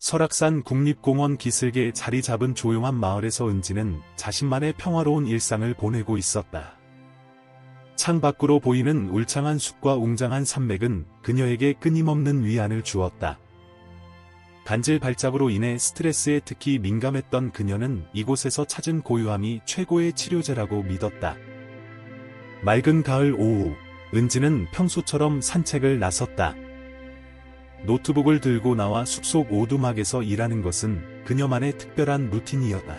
설악산 국립공원 기슭에 자리 잡은 조용한 마을에서 은지는 자신만의 평화로운 일상을 보내고 있었다. 창밖으로 보이는 울창한 숲과 웅장한 산맥은 그녀에게 끊임없는 위안을 주었다. 간질 발작으로 인해 스트레스에 특히 민감했던 그녀는 이곳에서 찾은 고요함이 최고의 치료제라고 믿었다. 맑은 가을 오후, 은지는 평소처럼 산책을 나섰다. 노트북을 들고 나와 숲속 오두막에서 일하는 것은 그녀만의 특별한 루틴이었다.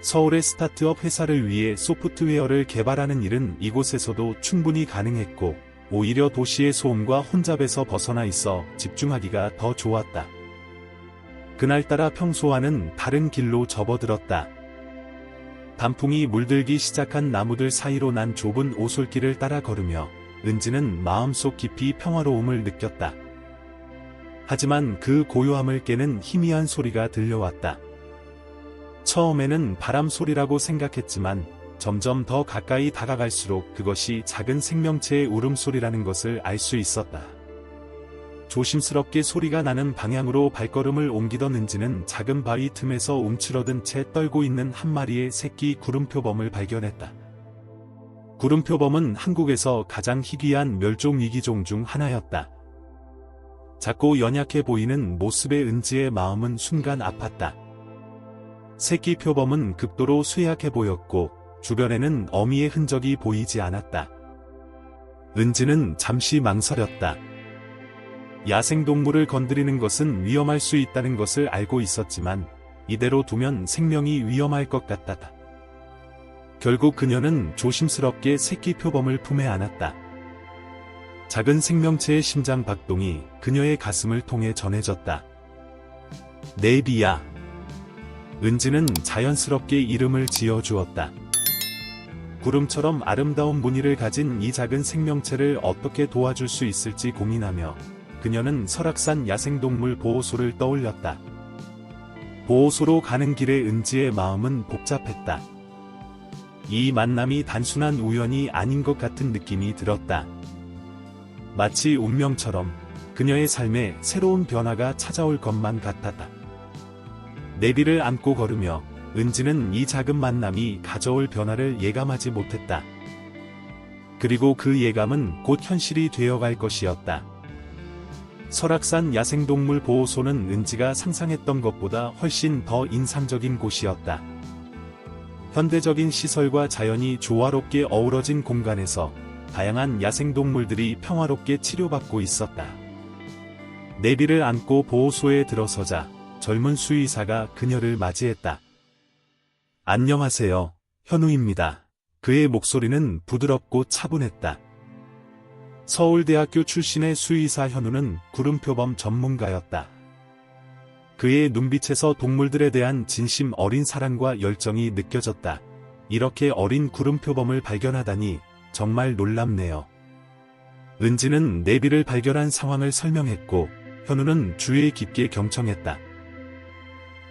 서울의 스타트업 회사를 위해 소프트웨어를 개발하는 일은 이곳에서도 충분히 가능했고, 오히려 도시의 소음과 혼잡에서 벗어나 있어 집중하기가 더 좋았다. 그날따라 평소와는 다른 길로 접어들었다. 단풍이 물들기 시작한 나무들 사이로 난 좁은 오솔길을 따라 걸으며 은지는 마음속 깊이 평화로움을 느꼈다. 하지만 그 고요함을 깨는 희미한 소리가 들려왔다. 처음에는 바람 소리라고 생각했지만 점점 더 가까이 다가갈수록 그것이 작은 생명체의 울음소리라는 것을 알 수 있었다. 조심스럽게 소리가 나는 방향으로 발걸음을 옮기던 은지는 작은 바위 틈에서 움츠러든 채 떨고 있는 한 마리의 새끼 구름표범을 발견했다. 구름표범은 한국에서 가장 희귀한 멸종위기종 중 하나였다. 작고 연약해 보이는 모습에 은지의 마음은 순간 아팠다. 새끼 표범은 극도로 쇠약해 보였고 주변에는 어미의 흔적이 보이지 않았다. 은지는 잠시 망설였다. 야생동물을 건드리는 것은 위험할 수 있다는 것을 알고 있었지만 이대로 두면 생명이 위험할 것 같았다. 결국 그녀는 조심스럽게 새끼 표범을 품에 안았다. 작은 생명체의 심장 박동이 그녀의 가슴을 통해 전해졌다. 네비야. 은지는 자연스럽게 이름을 지어주었다. 구름처럼 아름다운 무늬를 가진 이 작은 생명체를 어떻게 도와줄 수 있을지 고민하며 그녀는 설악산 야생동물 보호소를 떠올렸다. 보호소로 가는 길에 은지의 마음은 복잡했다. 이 만남이 단순한 우연이 아닌 것 같은 느낌이 들었다. 마치 운명처럼 그녀의 삶에 새로운 변화가 찾아올 것만 같았다. 내비를 안고 걸으며 은지는 이 작은 만남이 가져올 변화를 예감하지 못했다. 그리고 그 예감은 곧 현실이 되어갈 것이었다. 설악산 야생동물 보호소는 은지가 상상했던 것보다 훨씬 더 인상적인 곳이었다. 현대적인 시설과 자연이 조화롭게 어우러진 공간에서 다양한 야생동물들이 평화롭게 치료받고 있었다. 내비를 안고 보호소에 들어서자 젊은 수의사가 그녀를 맞이했다. 안녕하세요, 현우입니다. 그의 목소리는 부드럽고 차분했다. 서울대학교 출신의 수의사 현우는 구름표범 전문가였다. 그의 눈빛에서 동물들에 대한 진심 어린 사랑과 열정이 느껴졌다. 이렇게 어린 구름표범을 발견하다니 정말 놀랍네요. 은지는 내비를 발견한 상황을 설명했고 현우는 주의 깊게 경청했다.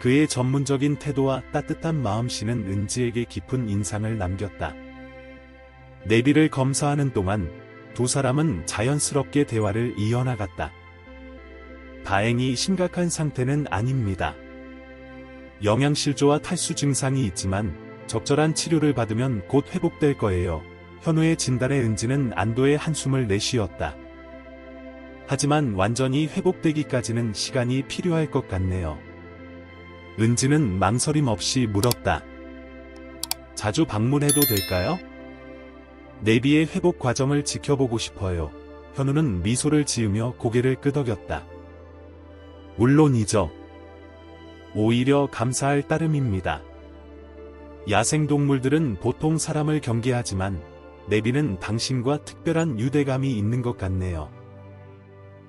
그의 전문적인 태도와 따뜻한 마음씨는 은지에게 깊은 인상을 남겼다. 내비를 검사하는 동안 두 사람은 자연스럽게 대화를 이어나갔다. 다행히 심각한 상태는 아닙니다. 영양실조와 탈수 증상이 있지만 적절한 치료를 받으면 곧 회복될 거예요. 현우의 진단에 은지는 안도의 한숨을 내쉬었다. 하지만 완전히 회복되기까지는 시간이 필요할 것 같네요. 은지는 망설임 없이 물었다. 자주 방문해도 될까요? 내비의 회복 과정을 지켜보고 싶어요. 현우는 미소를 지으며 고개를 끄덕였다. 물론이죠. 오히려 감사할 따름입니다. 야생동물들은 보통 사람을 경계하지만 내비는 당신과 특별한 유대감이 있는 것 같네요.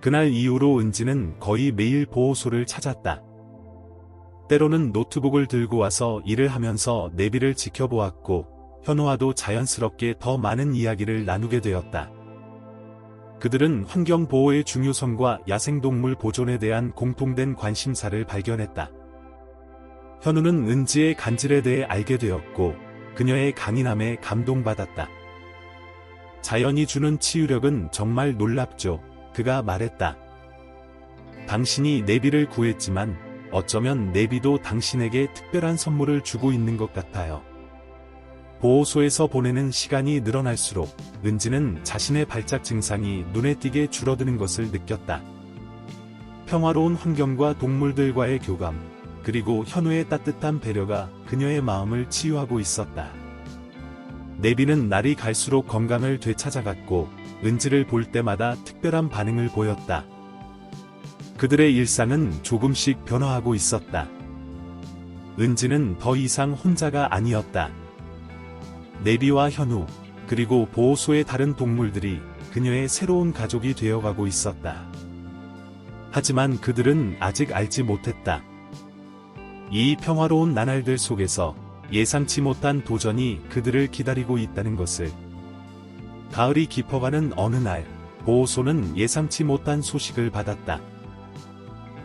그날 이후로 은지는 거의 매일 보호소를 찾았다. 때로는 노트북을 들고 와서 일을 하면서 내비를 지켜보았고 현우와도 자연스럽게 더 많은 이야기를 나누게 되었다. 그들은 환경보호의 중요성과 야생동물 보존에 대한 공통된 관심사를 발견했다. 현우는 은지의 간질에 대해 알게 되었고 그녀의 강인함에 감동받았다. 자연이 주는 치유력은 정말 놀랍죠. 그가 말했다. 당신이 내비를 구했지만 어쩌면 내비도 당신에게 특별한 선물을 주고 있는 것 같아요. 보호소에서 보내는 시간이 늘어날수록 은지는 자신의 발작 증상이 눈에 띄게 줄어드는 것을 느꼈다. 평화로운 환경과 동물들과의 교감, 그리고 현우의 따뜻한 배려가 그녀의 마음을 치유하고 있었다. 내비는 날이 갈수록 건강을 되찾아갔고 은지를 볼 때마다 특별한 반응을 보였다. 그들의 일상은 조금씩 변화하고 있었다. 은지는 더 이상 혼자가 아니었다. 내비와 현우, 그리고 보호소의 다른 동물들이 그녀의 새로운 가족이 되어가고 있었다. 하지만 그들은 아직 알지 못했다. 이 평화로운 나날들 속에서 예상치 못한 도전이 그들을 기다리고 있다는 것을. 가을이 깊어가는 어느 날, 보호소는 예상치 못한 소식을 받았다.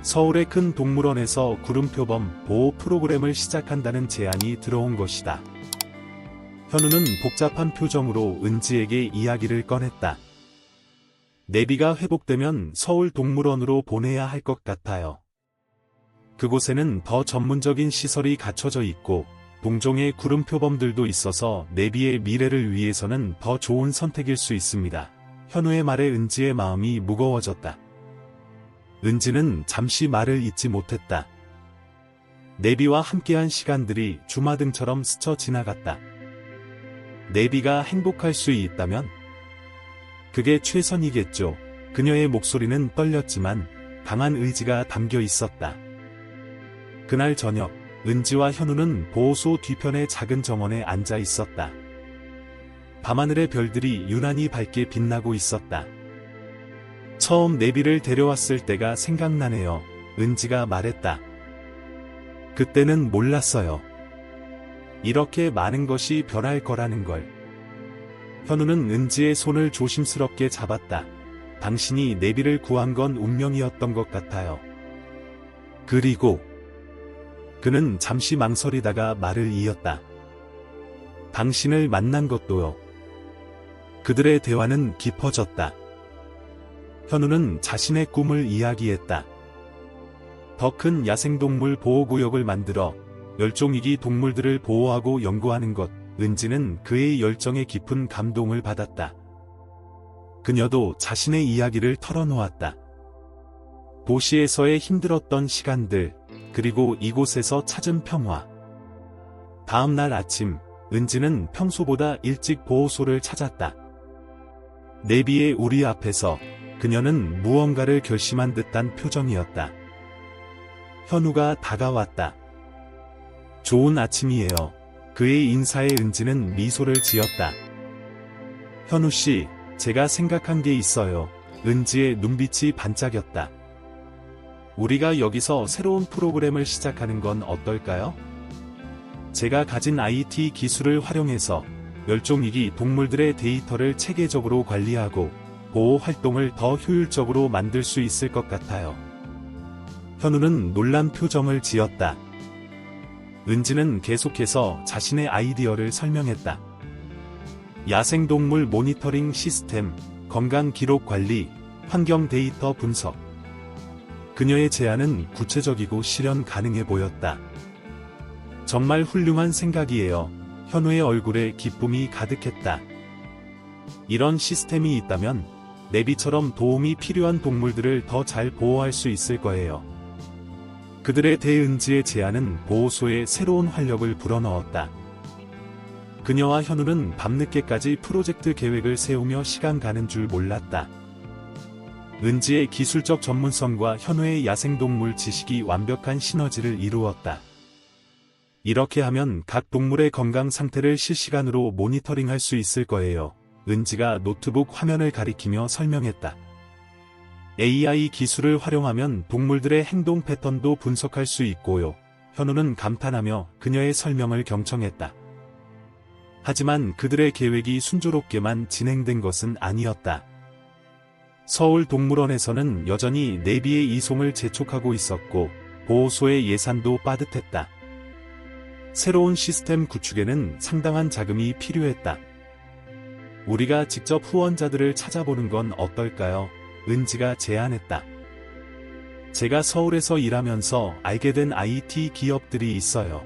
서울의 큰 동물원에서 구름표범 보호 프로그램을 시작한다는 제안이 들어온 것이다. 현우는 복잡한 표정으로 은지에게 이야기를 꺼냈다. 내비가 회복되면 서울 동물원으로 보내야 할 것 같아요. 그곳에는 더 전문적인 시설이 갖춰져 있고 동종의 구름표범들도 있어서 내비의 미래를 위해서는 더 좋은 선택일 수 있습니다. 현우의 말에 은지의 마음이 무거워졌다. 은지는 잠시 말을 잇지 못했다. 내비와 함께한 시간들이 주마등처럼 스쳐 지나갔다. 내비가 행복할 수 있다면? 그게 최선이겠죠. 그녀의 목소리는 떨렸지만 강한 의지가 담겨 있었다. 그날 저녁, 은지와 현우는 보호소 뒤편의 작은 정원에 앉아 있었다. 밤하늘의 별들이 유난히 밝게 빛나고 있었다. 처음 내비를 데려왔을 때가 생각나네요. 은지가 말했다. 그때는 몰랐어요. 이렇게 많은 것이 변할 거라는 걸. 현우는 은지의 손을 조심스럽게 잡았다. 당신이 내비를 구한 건 운명이었던 것 같아요. 그리고 그는 잠시 망설이다가 말을 이었다. 당신을 만난 것도요. 그들의 대화는 깊어졌다. 현우는 자신의 꿈을 이야기했다. 더 큰 야생동물 보호구역을 만들어 멸종위기 동물들을 보호하고 연구하는 것. 은지는 그의 열정에 깊은 감동을 받았다. 그녀도 자신의 이야기를 털어놓았다. 도시에서의 힘들었던 시간들, 그리고 이곳에서 찾은 평화. 다음 날 아침, 은지는 평소보다 일찍 보호소를 찾았다. 내비의 우리 앞에서 그녀는 무언가를 결심한 듯한 표정이었다. 현우가 다가왔다. 좋은 아침이에요. 그의 인사에 은지는 미소를 지었다. 현우씨, 제가 생각한 게 있어요. 은지의 눈빛이 반짝였다. 우리가 여기서 새로운 프로그램을 시작하는 건 어떨까요? 제가 가진 IT 기술을 활용해서 멸종위기 동물들의 데이터를 체계적으로 관리하고 보호 활동을 더 효율적으로 만들 수 있을 것 같아요. 현우는 놀란 표정을 지었다. 은지는 계속해서 자신의 아이디어를 설명했다. 야생동물 모니터링 시스템, 건강 기록 관리, 환경 데이터 분석. 그녀의 제안은 구체적이고 실현 가능해 보였다. 정말 훌륭한 생각이에요. 현우의 얼굴에 기쁨이 가득했다. 이런 시스템이 있다면 내비처럼 도움이 필요한 동물들을 더 잘 보호할 수 있을 거예요. 그들의 대은지의 제안은 보호소에 새로운 활력을 불어넣었다. 그녀와 현우는 밤늦게까지 프로젝트 계획을 세우며 시간 가는 줄 몰랐다. 은지의 기술적 전문성과 현우의 야생동물 지식이 완벽한 시너지를 이루었다. 이렇게 하면 각 동물의 건강 상태를 실시간으로 모니터링할 수 있을 거예요. 은지가 노트북 화면을 가리키며 설명했다. AI 기술을 활용하면 동물들의 행동 패턴도 분석할 수 있고요. 현우는 감탄하며 그녀의 설명을 경청했다. 하지만 그들의 계획이 순조롭게만 진행된 것은 아니었다. 서울 동물원에서는 여전히 내비의 이송을 재촉하고 있었고 보호소의 예산도 빠듯했다. 새로운 시스템 구축에는 상당한 자금이 필요했다. 우리가 직접 후원자들을 찾아보는 건 어떨까요? 은지가 제안했다. 제가 서울에서 일하면서 알게 된 IT 기업들이 있어요.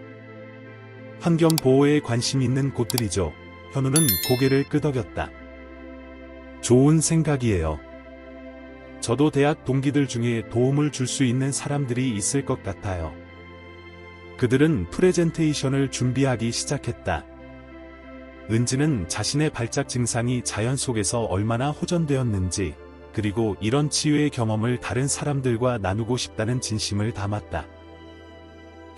환경보호에 관심 있는 곳들이죠. 현우는 고개를 끄덕였다. 좋은 생각이에요. 저도 대학 동기들 중에 도움을 줄 수 있는 사람들이 있을 것 같아요. 그들은 프레젠테이션을 준비하기 시작했다. 은지는 자신의 발작 증상이 자연 속에서 얼마나 호전되었는지, 그리고 이런 치유의 경험을 다른 사람들과 나누고 싶다는 진심을 담았다.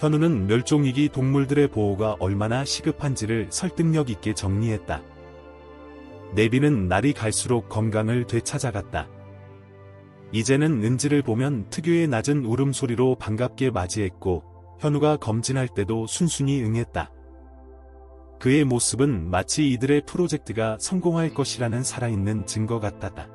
현우는 멸종위기 동물들의 보호가 얼마나 시급한지를 설득력 있게 정리했다. 내비는 날이 갈수록 건강을 되찾아갔다. 이제는 은지를 보면 특유의 낮은 울음소리로 반갑게 맞이했고, 현우가 검진할 때도 순순히 응했다. 그의 모습은 마치 이들의 프로젝트가 성공할 것이라는 살아있는 증거 같았다.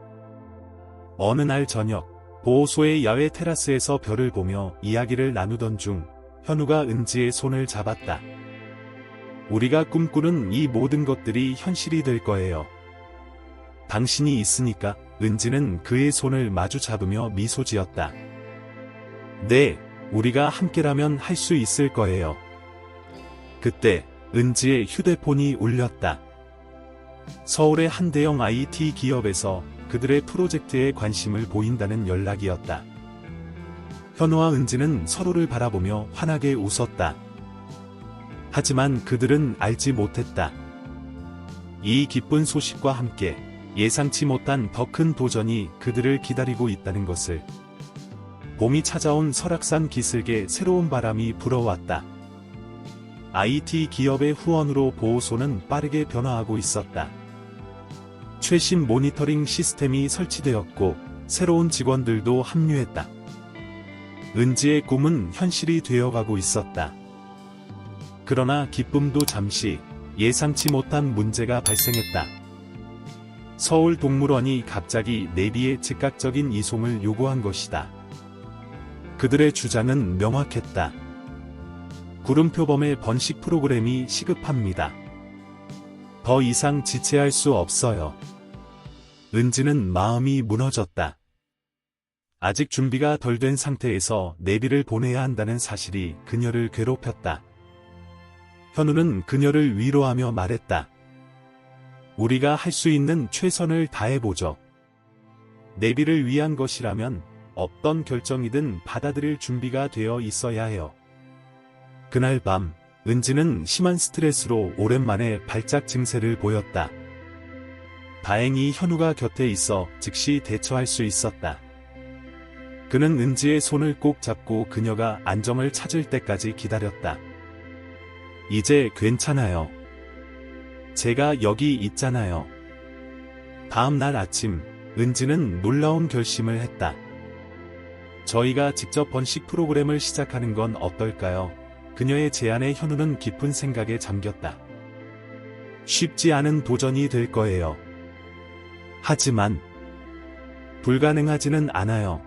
어느 날 저녁, 보호소의 야외 테라스에서 별을 보며 이야기를 나누던 중, 현우가 은지의 손을 잡았다. 우리가 꿈꾸는 이 모든 것들이 현실이 될 거예요. 당신이 있으니까. 은지는 그의 손을 마주 잡으며 미소 지었다. 네, 우리가 함께라면 할 수 있을 거예요. 그때 은지의 휴대폰이 울렸다. 서울의 한 대형 IT 기업에서 그들의 프로젝트에 관심을 보인다는 연락이었다. 현우와 은지는 서로를 바라보며 환하게 웃었다. 하지만 그들은 알지 못했다. 이 기쁜 소식과 함께 예상치 못한 더 큰 도전이 그들을 기다리고 있다는 것을. 봄이 찾아온 설악산 기슭에 새로운 바람이 불어왔다. IT 기업의 후원으로 보호소는 빠르게 변화하고 있었다. 최신 모니터링 시스템이 설치되었고 새로운 직원들도 합류했다. 은지의 꿈은 현실이 되어가고 있었다. 그러나 기쁨도 잠시, 예상치 못한 문제가 발생했다. 서울동물원이 갑자기 내비의 즉각적인 이송을 요구한 것이다. 그들의 주장은 명확했다. 구름표범의 번식 프로그램이 시급합니다. 더 이상 지체할 수 없어요. 은지는 마음이 무너졌다. 아직 준비가 덜 된 상태에서 내비를 보내야 한다는 사실이 그녀를 괴롭혔다. 현우는 그녀를 위로하며 말했다. 우리가 할 수 있는 최선을 다해보죠. 내비를 위한 것이라면 어떤 결정이든 받아들일 준비가 되어 있어야 해요. 그날 밤, 은지는 심한 스트레스로 오랜만에 발작 증세를 보였다. 다행히 현우가 곁에 있어 즉시 대처할 수 있었다. 그는 은지의 손을 꼭 잡고 그녀가 안정을 찾을 때까지 기다렸다. 이제 괜찮아요. 제가 여기 있잖아요. 다음 날 아침, 은지는 놀라운 결심을 했다. 저희가 직접 번식 프로그램을 시작하는 건 어떨까요? 그녀의 제안에 현우는 깊은 생각에 잠겼다. 쉽지 않은 도전이 될 거예요. 하지만 불가능하지는 않아요.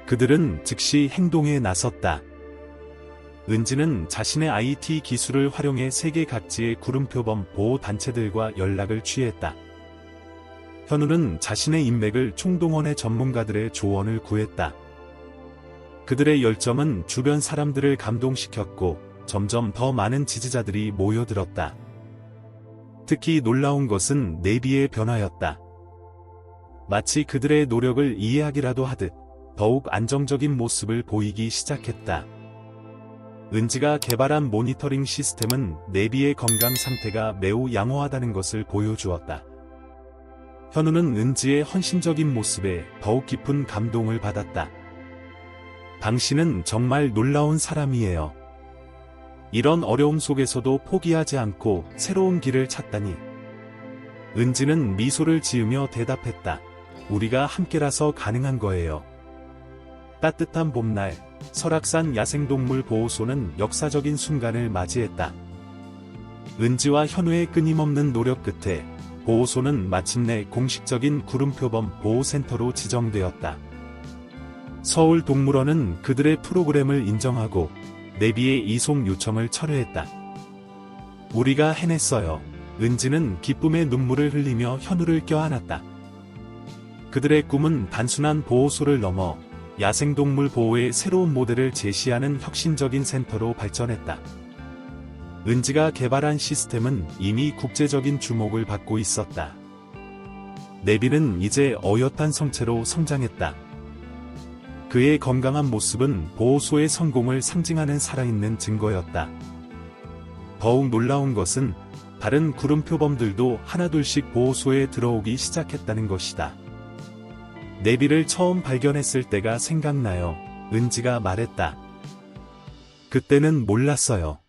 그들은 즉시 행동에 나섰다. 은지는 자신의 IT 기술을 활용해 세계 각지의 구름표범 보호 단체들과 연락을 취했다. 현우는 자신의 인맥을 총동원해 전문가들의 조언을 구했다. 그들의 열정은 주변 사람들을 감동시켰고 점점 더 많은 지지자들이 모여들었다. 특히 놀라운 것은 내비의 변화였다. 마치 그들의 노력을 이해하기라도 하듯 더욱 안정적인 모습을 보이기 시작했다. 은지가 개발한 모니터링 시스템은 내비의 건강 상태가 매우 양호하다는 것을 보여주었다. 현우는 은지의 헌신적인 모습에 더욱 깊은 감동을 받았다. 당신은 정말 놀라운 사람이에요. 이런 어려움 속에서도 포기하지 않고 새로운 길을 찾다니. 은지는 미소를 지으며 대답했다. 우리가 함께라서 가능한 거예요. 따뜻한 봄날, 설악산 야생동물 보호소는 역사적인 순간을 맞이했다. 은지와 현우의 끊임없는 노력 끝에 보호소는 마침내 공식적인 구름표범 보호센터로 지정되었다. 서울동물원은 그들의 프로그램을 인정하고 내비의 이송 요청을 철회했다. 우리가 해냈어요. 은지는 기쁨의 눈물을 흘리며 현우를 껴안았다. 그들의 꿈은 단순한 보호소를 넘어 야생동물 보호의 새로운 모델을 제시하는 혁신적인 센터로 발전했다. 은지가 개발한 시스템은 이미 국제적인 주목을 받고 있었다. 네비는 이제 어엿한 성체로 성장했다. 그의 건강한 모습은 보호소의 성공을 상징하는 살아있는 증거였다. 더욱 놀라운 것은 다른 구름표범들도 하나둘씩 보호소에 들어오기 시작했다는 것이다. 네비를 처음 발견했을 때가 생각나요. 은지가 말했다. 그때는 몰랐어요.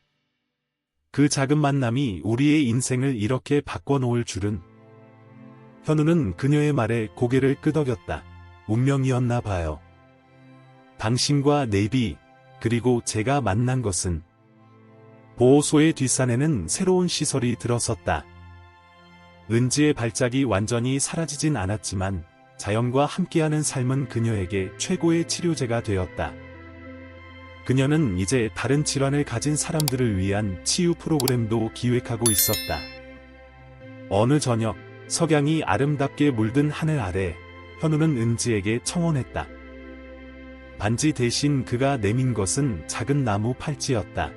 그 작은 만남이 우리의 인생을 이렇게 바꿔놓을 줄은. 현우는 그녀의 말에 고개를 끄덕였다. 운명이었나 봐요. 당신과 네비, 그리고 제가 만난 것은. 보호소의 뒷산에는 새로운 시설이 들어섰다. 은지의 발작이 완전히 사라지진 않았지만 자연과 함께하는 삶은 그녀에게 최고의 치료제가 되었다. 그녀는 이제 다른 질환을 가진 사람들을 위한 치유 프로그램도 기획하고 있었다. 어느 저녁, 석양이 아름답게 물든 하늘 아래 현우는 은지에게 청혼했다. 반지 대신 그가 내민 것은 작은 나무 팔찌였다.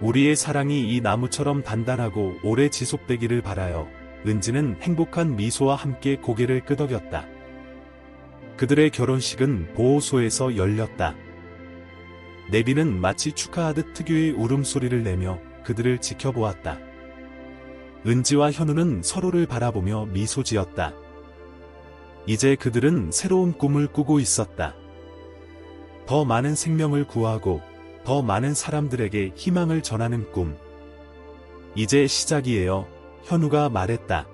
우리의 사랑이 이 나무처럼 단단하고 오래 지속되기를 바라요. 은지는 행복한 미소와 함께 고개를 끄덕였다. 그들의 결혼식은 보호소에서 열렸다. 네비는 마치 축하하듯 특유의 울음소리를 내며 그들을 지켜보았다. 은지와 현우는 서로를 바라보며 미소 지었다. 이제 그들은 새로운 꿈을 꾸고 있었다. 더 많은 생명을 구하고 더 많은 사람들에게 희망을 전하는 꿈. 이제 시작이에요. 현우가 말했다.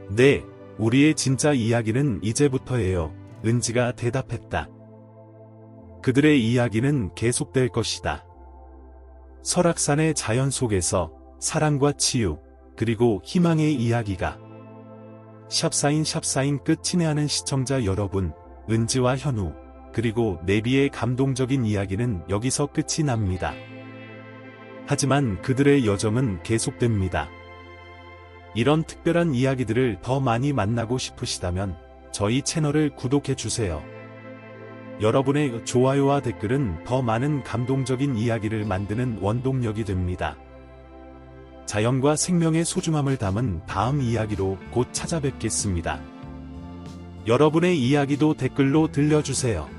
네, 우리의 진짜 이야기는 이제부터예요. 은지가 대답했다. 그들의 이야기는 계속될 것이다. 설악산의 자연 속에서 사랑과 치유, 그리고 희망의 이야기가. 샵사인 끝 친애하는 시청자 여러분, 은지와 현우, 그리고 네비의 감동적인 이야기는 여기서 끝이 납니다. 하지만 그들의 여정은 계속됩니다. 이런 특별한 이야기들을 더 많이 만나고 싶으시다면 저희 채널을 구독해주세요. 여러분의 좋아요와 댓글은 더 많은 감동적인 이야기를 만드는 원동력이 됩니다. 자연과 생명의 소중함을 담은 다음 이야기로 곧 찾아뵙겠습니다. 여러분의 이야기도 댓글로 들려주세요.